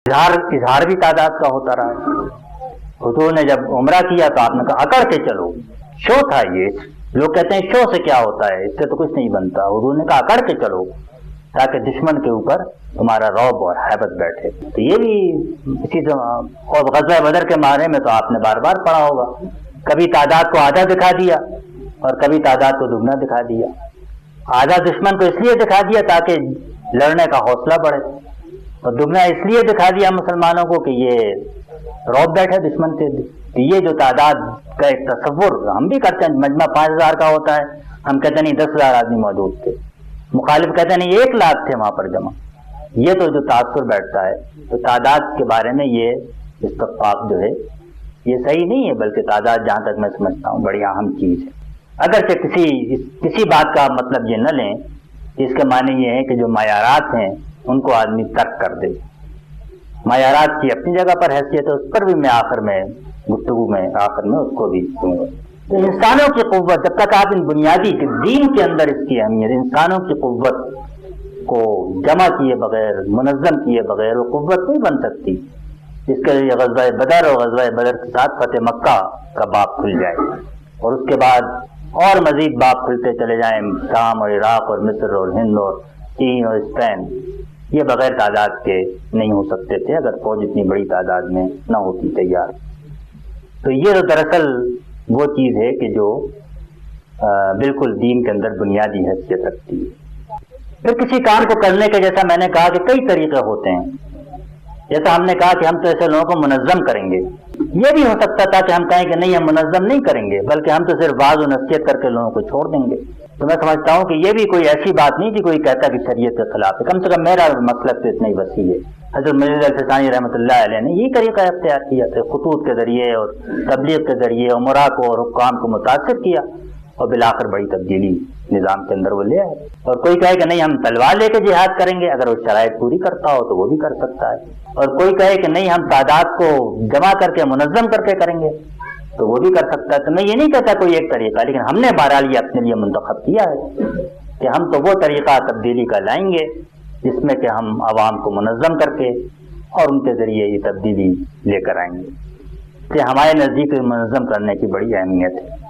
اظہار بھی تعداد کا ہوتا رہا ہے۔ حضور نے جب عمرہ کیا تو آپ نے کہا اکڑ کے چلو، شو تھا یہ۔ لوگ کہتے ہیں شو سے کیا ہوتا ہے، اس سے تو کچھ نہیں بنتا۔ حضور نے کہا اکڑ کے چلو تاکہ دشمن کے اوپر تمہارا رعب اور ہیبت بیٹھے۔ تو یہ بھی اسی طرح، اور غزوہ بدر کے بارے میں تو آپ نے بار بار پڑھا ہوگا، کبھی تعداد کو آدھا دکھا دیا اور کبھی تعداد کو دگنا دکھا دیا۔ آدھا دشمن کو اس لیے دکھا دیا تاکہ لڑنے کا حوصلہ بڑھے، اور دگنا اس لیے دکھا دیا مسلمانوں کو کہ یہ رعب بیٹھے دشمن سے۔ یہ جو تعداد کا ایک تصور ہم بھی کرتے ہیں، مجمع 5000 کا ہوتا ہے، ہم کہتے ہیں نہیں 10,000 آدمی موجود تھے، مخالف کہتے ہیں نہیں 1,00,000 تھے وہاں پر جمع۔ یہ تو جو تاثر بیٹھتا ہے، تو تعداد کے بارے میں یہ استفاق جو ہے یہ صحیح نہیں ہے، بلکہ تعداد جہاں تک میں سمجھتا ہوں بڑی اہم چیز ہے۔ اگرچہ کسی بات کا مطلب یہ نہ لیں، اس کے معنی یہ ہے کہ جو معیارات ہیں ان کو آدمی ترک کر دے۔ معیارات کی اپنی جگہ پر حیثیت ہے، اس پر بھی میں آخر میں گفتگو میں اس کو بھی دوں گا۔ تو انسانوں کی قوت، جب تک آپ ان بنیادی دین کے اندر اس کی اہمیت، انسانوں کی قوت کو جمع کیے بغیر، منظم کیے بغیر وہ قوت نہیں بن سکتی۔ اس کے لیے غزوہ بدر اور غزوہ بدر کے ساتھ فتح مکہ کا باب کھل جائے، اور اس کے بعد اور مزید باب کھلتے چلے جائیں، شام اور عراق اور مصر اور ہند اور چین اور اسپین۔ یہ بغیر تعداد کے نہیں ہو سکتے تھے اگر فوج اتنی بڑی تعداد میں نہ ہوتی تیار۔ تو یہ تو دراصل وہ چیز ہے کہ جو بالکل دین کے اندر بنیادی حیثیت رکھتی ہے۔ پھر کسی کام کو کرنے کے، جیسا میں نے کہا کہ کئی طریقے ہوتے ہیں، جیسا ہم نے کہا کہ ہم تو ایسے لوگوں کو منظم کریں گے، یہ بھی ہو سکتا تھا کہ ہم کہیں کہ نہیں ہم منظم نہیں کریں گے، بلکہ ہم تو صرف واعظ و نصیحت کر کے لوگوں کو چھوڑ دیں گے۔ تو میں سمجھتا ہوں کہ یہ بھی کوئی ایسی بات نہیں کہ کوئی کہتا کہ شریعت کے خلاف ہے، کم سے کم میرا مسلک تو اتنا ہی وسیع ہے۔ حضرت مجید الفسانی رحمۃ اللہ علیہ نے یہی طریقہ اختیار کیا تھا، خطوط کے ذریعے اور تبلیغ کے ذریعے عمرا کو اور حکام کو متاثر کیا، اور بالآخر بڑی تبدیلی نظام کے اندر وہ لے آئے۔ اور کوئی کہے کہ نہیں ہم تلوار لے کے جہاد کریں گے، اگر وہ شرائط پوری کرتا ہو تو وہ بھی کر سکتا ہے، اور کوئی کہے کہ نہیں ہم تعداد کو جمع کر کے منظم کر کے کریں گے تو وہ بھی کر سکتا ہے۔ تو میں یہ نہیں کہتا کوئی ایک طریقہ، لیکن ہم نے بہرحال یہ اپنے لیے منتخب کیا ہے کہ ہم تو وہ طریقہ تبدیلی کا لائیں گے جس میں کہ ہم عوام کو منظم کر کے اور ان کے ذریعے یہ تبدیلی لے کر آئیں گے، کہ ہمارے نزدیک منظم کرنے کی بڑی اہمیت ہے۔